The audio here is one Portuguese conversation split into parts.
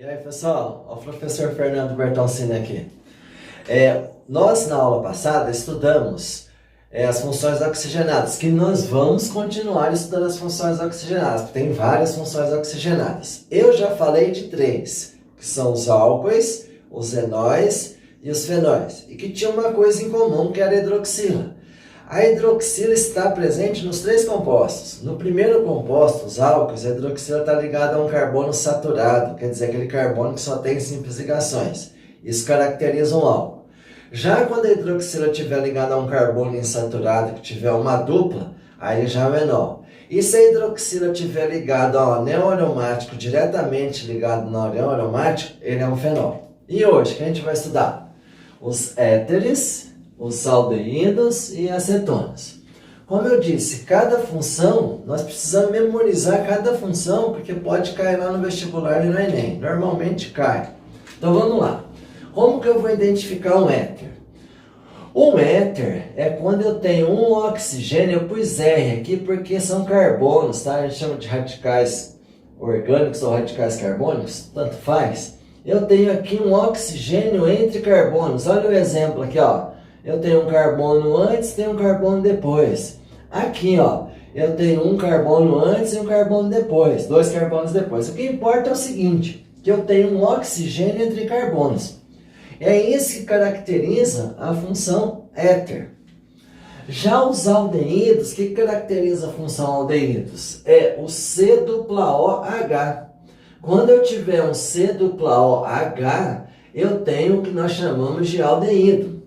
E aí, pessoal, o professor Fernando Bertoncini aqui. Nós, na aula passada, estudamos as funções oxigenadas, que nós vamos continuar estudando as funções oxigenadas, porque tem várias funções oxigenadas. Eu já falei de três, que são os álcoois, os enóis e os fenóis, e que tinha uma coisa em comum, que era a hidroxila. A hidroxila está presente nos três compostos. No primeiro composto, os álcoois, a hidroxila está ligada a um carbono saturado, quer dizer, aquele carbono que só tem simples ligações. Isso caracteriza um álcool. Já quando a hidroxila estiver ligada a um carbono insaturado, que tiver uma dupla, aí já é o enol. E se a hidroxila estiver ligada ao anel aromático, diretamente ligado no anel aromático, ele é um fenol. E hoje, o que a gente vai estudar? Os éteres, os aldeídos e acetonas. Como eu disse, cada função, nós precisamos memorizar cada função, porque pode cair lá no vestibular e no Enem. Normalmente cai. Então vamos lá. Como que eu vou identificar um éter? Um éter é quando eu tenho um oxigênio, eu pus R aqui porque são carbonos, tá? A gente chama de radicais orgânicos ou radicais carbônicos, tanto faz. Eu tenho aqui um oxigênio entre carbonos. Olha o exemplo aqui, ó. Eu tenho um carbono antes, tenho um carbono depois. Aqui, ó, eu tenho um carbono antes e um carbono depois, dois carbonos depois. O que importa é o seguinte, que eu tenho um oxigênio entre carbonos. É isso que caracteriza a função éter. Já os aldeídos, o que caracteriza a função aldeídos? É o C-OH. Quando eu tiver um C-OH, eu tenho o que nós chamamos de aldeído.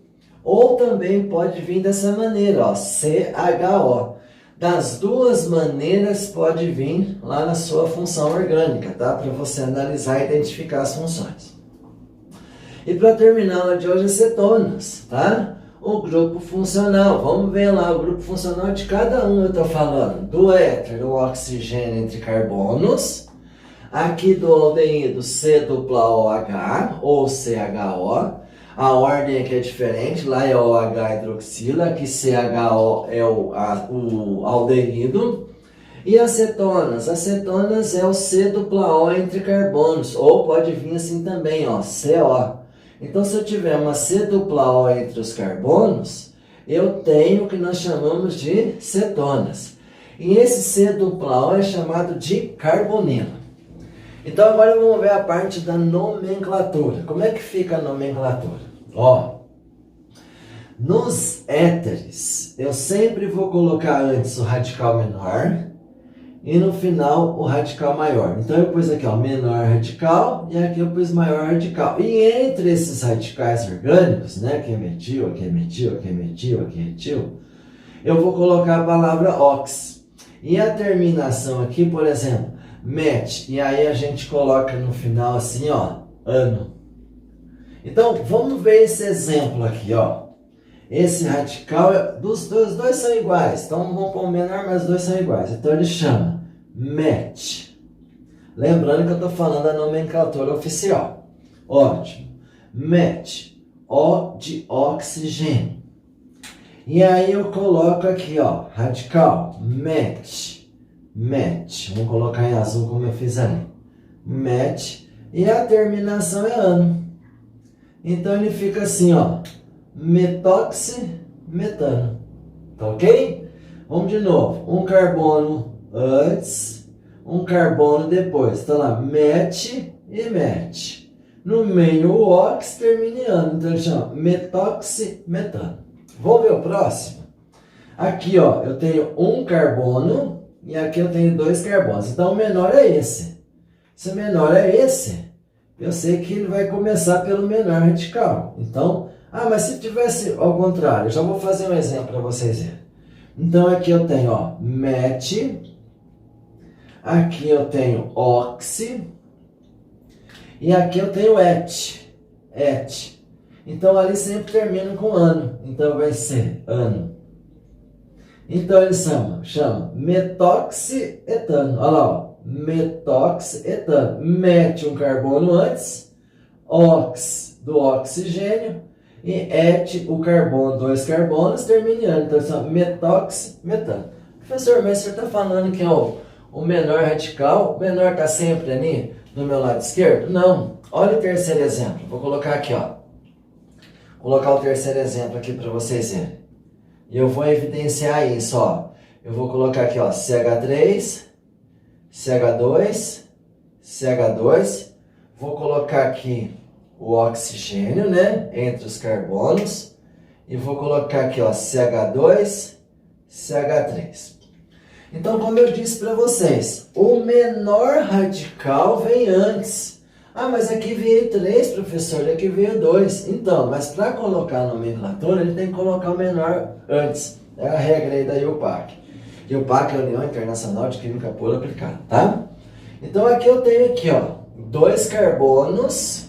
Ou também pode vir dessa maneira, ó, CHO. Das duas maneiras pode vir lá na sua função orgânica, tá? Para você analisar e identificar as funções. E para terminar a aula de hoje, acetonas, tá? O grupo funcional. Vamos ver lá o grupo funcional de cada um. Eu estou falando do éter, o oxigênio entre carbonos. Aqui do aldeído, C-OH ou CHO. A ordem aqui é diferente, lá é OH hidroxila, aqui CHO é o aldeído. E acetonas é o C-O entre carbonos, ou pode vir assim também, ó, CO. Então se eu tiver uma C-O entre os carbonos, eu tenho o que nós chamamos de cetonas. E esse C-O é chamado de carbonilo. Então agora vamos ver a parte da nomenclatura. Como é que fica a nomenclatura? Ó, nos éteres, eu sempre vou colocar antes o radical menor e no final o radical maior. Então eu pus aqui, ó, menor radical e aqui eu pus maior radical. E entre esses radicais orgânicos, né, aqui é metil, aqui é metil, aqui é metil, aqui é etil, eu vou colocar a palavra ox. E a terminação aqui, por exemplo, met, e aí a gente coloca no final assim, ó, ano. Então, vamos ver esse exemplo aqui, ó. Esse radical, os dois são iguais, então vamos pôr o menor, mas os dois são iguais. Então ele chama met. Lembrando que eu estou falando da nomenclatura oficial. Ótimo. Met, O de oxigênio. E aí eu coloco aqui, ó, radical, met. Vamos colocar em azul como eu fiz ali. Met. E a terminação é ano. Então ele fica assim, ó. Metoximetano. Tá ok? Vamos de novo. Um carbono antes, um carbono depois. Então lá, met e met. No meio o ox termina em ano. Então ele chama metoximetano. Vamos ver o próximo? Aqui, ó, eu tenho um carbono. E aqui eu tenho dois carbonos. Então o menor é esse. Se o menor é esse, eu sei que ele vai começar pelo menor radical. Então, mas se tivesse ao contrário, eu já vou fazer um exemplo para vocês verem. Então aqui eu tenho, ó, met. Aqui eu tenho oxi. E aqui eu tenho et. Então ali sempre termina com ano. Então vai ser ano. Então ele chama metoxietano. Olha lá, ó, metoxietano. Mete um carbono antes, ox do oxigênio e et o carbono, dois carbonos, terminando. Então ele chama metoximetano. Professor, mas você está falando que é o menor radical, o menor está sempre ali? do meu lado esquerdo? Não. Olha o terceiro exemplo. Vou colocar aqui, ó. Vou colocar o terceiro exemplo aqui para vocês verem. E eu vou evidenciar isso, ó. Eu vou colocar aqui, ó, CH3, CH2, CH2. Vou colocar aqui o oxigênio, né, entre os carbonos. E vou colocar aqui, ó, CH2, CH3. Então, como eu disse para vocês, o menor radical vem antes. Ah, mas aqui veio 3, professor, aqui veio 2. Então, mas para colocar a nomenclatura, ele tem que colocar o menor antes. É a regra aí da IUPAC. IUPAC é a União Internacional de Química Pura Aplicada, tá? Então, aqui eu tenho aqui, ó, 2 carbonos,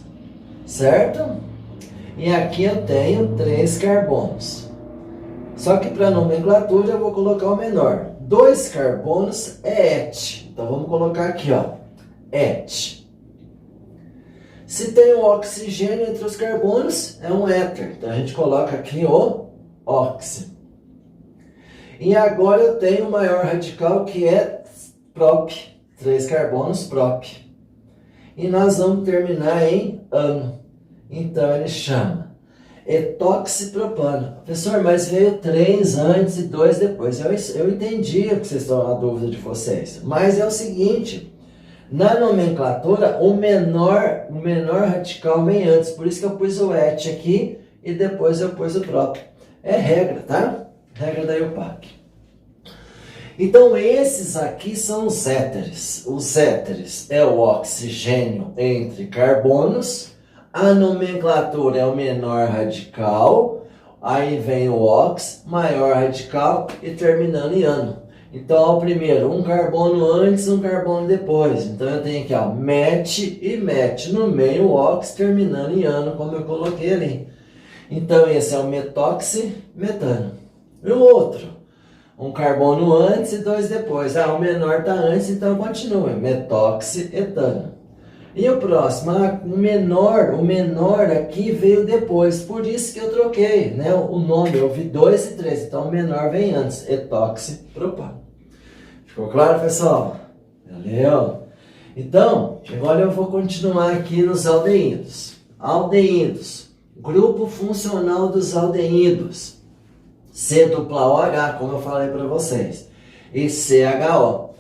certo? E aqui eu tenho 3 carbonos. Só que para nomenclatura eu vou colocar o menor. 2 carbonos é ET. Então vamos colocar aqui, ó, ET. Se tem o oxigênio entre os carbonos, é um éter. Então a gente coloca aqui o oxi. E agora eu tenho o maior radical que é prop. 3 carbonos, prop. E nós vamos terminar em ano. Então ele chama etoxipropano. Professor, mas veio 3 antes e 2 depois. Eu entendi o que vocês estão na dúvida de vocês. Mas é o seguinte, na nomenclatura, o menor radical vem antes. Por isso que eu pus o ET aqui e depois eu pus o prop. É regra, tá? Regra da IUPAC. Então esses aqui são os éteres. Os éteres é o oxigênio entre carbonos. A nomenclatura é o menor radical, aí vem o ox, maior radical e terminando em ano. Então, ó, primeiro, um carbono antes, um carbono depois. Então, eu tenho aqui, ó, met e met. No meio, o ox, terminando em ano, como eu coloquei ali. Então, esse é o metoximetano. E o outro? Um carbono antes e 2 depois. Ah, o menor está antes, então continua. Metoxietano. E o próximo, o menor aqui veio depois, por isso que eu troquei, né, o nome, eu vi 2 e 3, então o menor vem antes, etoxipropano. Ficou claro, pessoal? Valeu? Então, agora eu vou continuar aqui nos aldeídos. Aldeídos, grupo funcional dos aldeídos, C-OH, como eu falei para vocês, e CHO.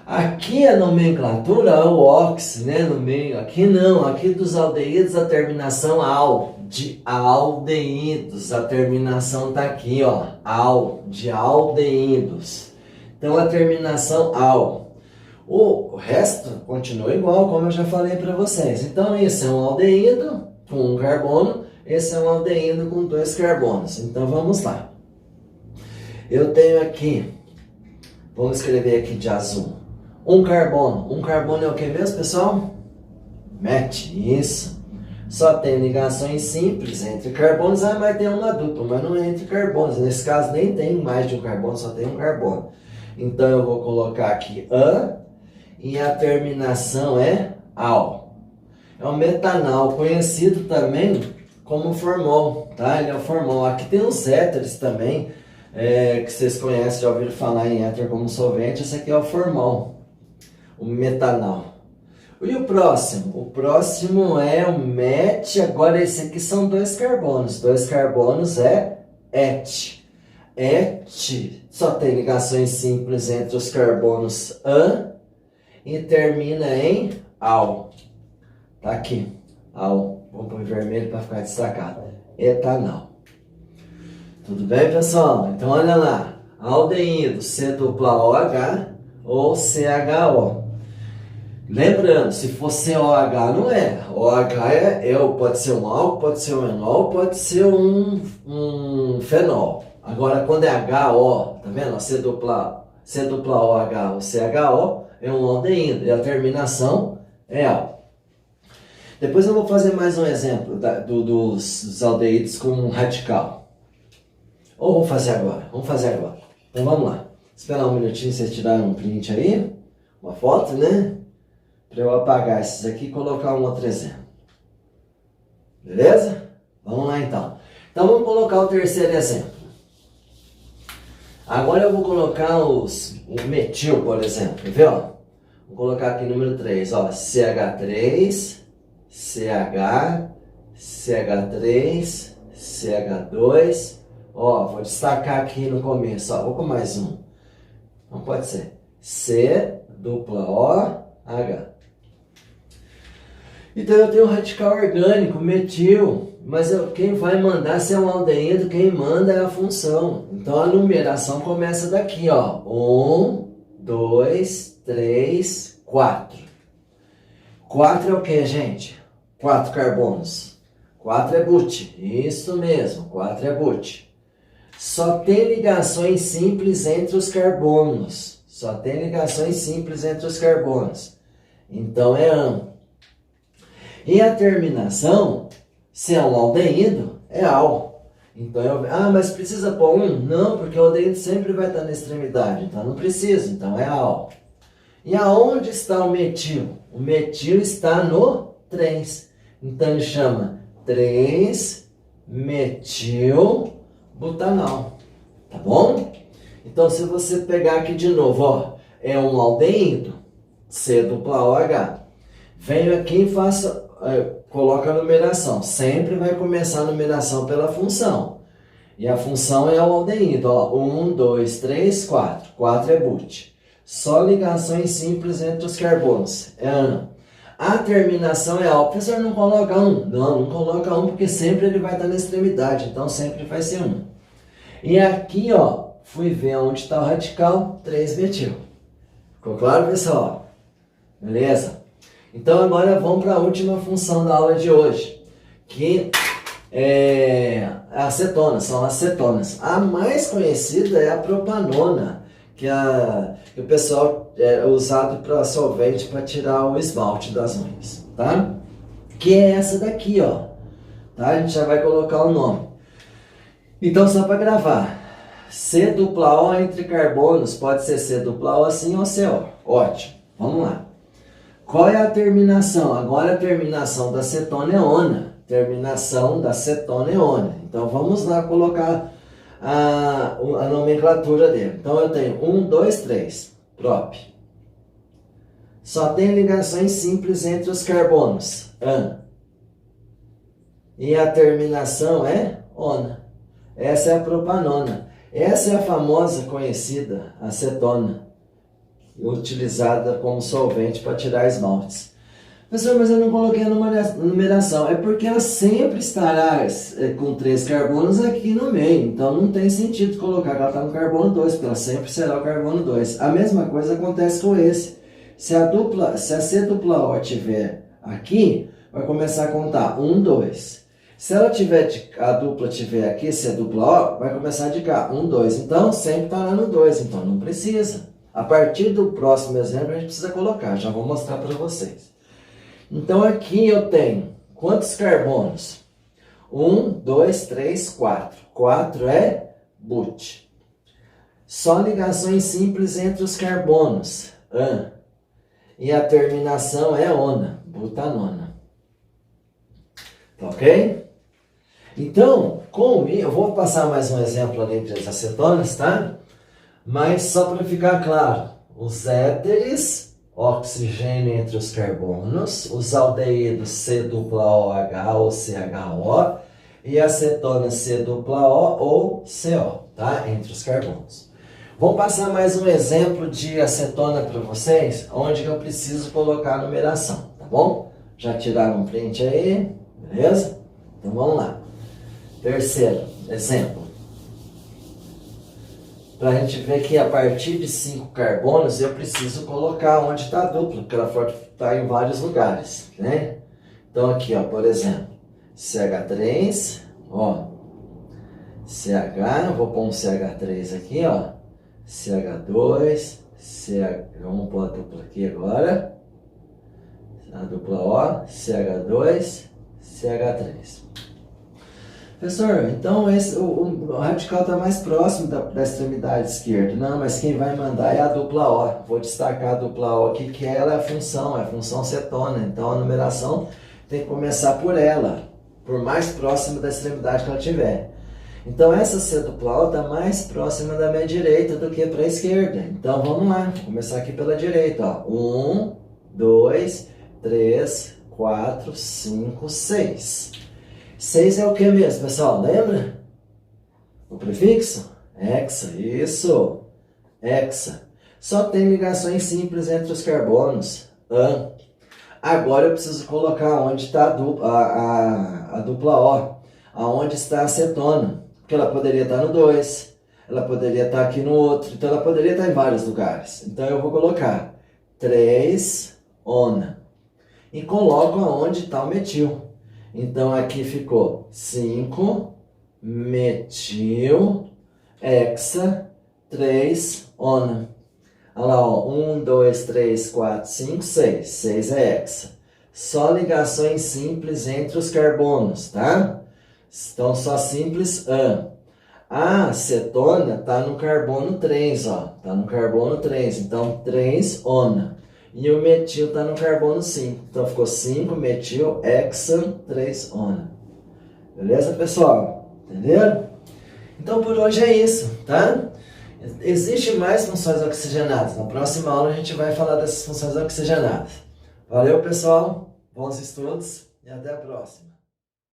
Aqui a nomenclatura é o ox, né, no meio. Aqui não, aqui dos aldeídos a terminação al, de aldeídos. A terminação está aqui, ó, al, de aldeídos. Então a terminação al. O resto continua igual, como eu já falei para vocês. Então esse é um aldeído com 1 carbono, esse é um aldeído com 2 carbonos. Então vamos lá. Eu tenho aqui, vamos escrever aqui de azul. 1 carbono. 1 carbono é o que mesmo, pessoal? Met, isso. Só tem ligações simples entre carbonos. Ah, mas tem uma dupla, mas não é entre carbonos. Nesse caso nem tem mais de 1 carbono, só tem 1 carbono. Então eu vou colocar aqui an e a terminação é al. É o metanal, conhecido também como formol, tá? Ele é o formol. Aqui tem os éteres também, que vocês conhecem, já ouviram falar em éter como solvente. Esse aqui é o formol. O metanal. E o próximo? O próximo é o met. Agora esse aqui são 2 carbonos. 2 carbonos é et. Et só tem ligações simples entre os carbonos an e termina em al. Tá aqui. Al. Vou pôr vermelho para ficar destacado. Etanal. Tudo bem, pessoal? Então olha lá. Aldeído C-OH ou CHO. Lembrando, se for COH não é. OH pode ser um álcool, pode ser um enol, pode ser um fenol. Agora, quando é HO, tá vendo? C-OH ou CHO é um aldeído. E a terminação é al. Depois eu vou fazer mais um exemplo dos aldeídos com um radical. Ou vou fazer agora? Vamos fazer agora. Então vamos lá. Esperar um minutinho, vocês tiraram um print aí. Uma foto, né? Para eu apagar esses aqui e colocar um outro exemplo. Beleza? Vamos lá então. Então vamos colocar o terceiro exemplo. Agora eu vou colocar o metil, por exemplo. Quer ver? Ó? Vou colocar aqui número 3, ó, CH3, CH, CH3, CH2, ó, vou destacar aqui no começo, ó, vou com mais um, não pode ser, C, dupla O, H. Então eu tenho um radical orgânico, metil, mas quem vai mandar se é um aldeído, quem manda é a função. Então a numeração começa daqui, ó, 1, 2, 3, 4. 4 é o que, gente? 4 carbonos. 4 é but, isso mesmo, 4 é but. Só tem ligações simples entre os carbonos. Só tem ligações simples entre os carbonos. Então é AN. E a terminação, se é um aldeído, é AL. Então mas precisa pôr um? Não, porque o aldeído sempre vai estar na extremidade. Então não precisa, então é AL. E aonde está o metil? O metil está no 3. Então ele chama 3-metil-butanal. Tá bom? Então se você pegar aqui de novo, ó, é um aldeído, C-OH. Venho aqui e coloca a numeração. Sempre vai começar a numeração pela função. E a função é o aldeído, ó, 1, 2, 3, 4. 4 é but. Só ligações simples entre os carbonos. É AN. A terminação é AL. Professor, não coloca 1? Não coloca 1 porque sempre ele vai estar na extremidade. Então sempre vai ser 1. E aqui, ó, fui ver onde está o radical, 3-metil. Ficou claro, pessoal? Beleza? Então agora vamos para a última função da aula de hoje, que é a acetona, são as cetonas. A mais conhecida é a propanona, que o pessoal é usado para solvente para tirar o esmalte das unhas, tá? Que é essa daqui, ó. Tá? A gente já vai colocar o nome. Então só para gravar, C-O entre carbonos, pode ser C-O assim ou CO. Ótimo, vamos lá. Qual é a terminação? Agora a terminação da cetona é ona. Terminação da cetona é ona. Então vamos lá colocar a nomenclatura dele. Então eu tenho 1, 2, 3. Prop. Só tem ligações simples entre os carbonos. AN. E a terminação é ona. Essa é a propanona. Essa é a famosa conhecida acetona, utilizada como solvente para tirar esmaltes. Professor, mas eu não coloquei a numeração. É porque ela sempre estará com 3 carbonos aqui no meio. Então não tem sentido colocar que ela está no carbono 2, porque ela sempre será o carbono 2. A mesma coisa acontece com esse. Se a C-O estiver aqui, vai começar a contar 1, 2. Se ela a dupla tiver aqui, C-O, vai começar a indicar 1, 2. Então sempre está lá no 2, então não precisa. A partir do próximo exemplo a gente precisa colocar, já vou mostrar para vocês. Então aqui eu tenho quantos carbonos? 1, 2, 3, 4. 4 é but. Só ligações simples entre os carbonos, AN. E a terminação é ona, butanona. Tá ok? Então, eu vou passar mais um exemplo ali das acetonas, tá? Mas só para ficar claro, os éteres, oxigênio entre os carbonos, os aldeídos C-OH ou CHO e a acetona C-O ou CO, tá? Entre os carbonos. Vou passar mais um exemplo de acetona para vocês, onde eu preciso colocar a numeração, tá bom? Já tiraram um print aí, beleza? Então vamos lá. Terceiro exemplo. Para a gente ver que a partir de 5 carbonos eu preciso colocar onde está a dupla, porque ela pode estar em vários lugares, né? Então aqui, ó, por exemplo, CH3, ó, CH, vou pôr um CH3 aqui, ó, CH2, vamos pôr a dupla aqui agora, a dupla O, CH2, CH3. Professor, então o radical está mais próximo da extremidade esquerda. Não, mas quem vai mandar é a dupla O. Vou destacar a dupla O aqui, que ela é a função cetona. Então a numeração tem que começar por ela, por mais próximo da extremidade que ela tiver. Então essa C dupla O está mais próxima da minha direita do que para a esquerda. Então vamos lá, vou começar aqui pela direita. 1, 2, 3, 4, 5, 6. 6 é o que mesmo, pessoal? Lembra? O prefixo? Hexa, isso. Hexa. Só tem ligações simples entre os carbonos. An. Agora eu preciso colocar onde está a dupla O. Aonde está a acetona. Porque ela poderia estar no 2. Ela poderia estar aqui no outro. Então ela poderia estar em vários lugares. Então eu vou colocar 3-ona. E coloco aonde está o metil. Então aqui ficou 5-metil, hexa, 3-ona. Olha lá, ó, 1, 2, 3, 4, 5, 6. 6 é hexa. Só ligações simples entre os carbonos, tá? Então só simples an. A acetona está no carbono 3, ó. Está no carbono 3, então 3-ona. E o metil está no carbono 5. Então ficou 5-metil, hexa, 3-ona. Beleza, pessoal? Entenderam? Então por hoje é isso, tá? Existem mais funções oxigenadas. Na próxima aula a gente vai falar dessas funções oxigenadas. Valeu, pessoal. Bons estudos e até a próxima.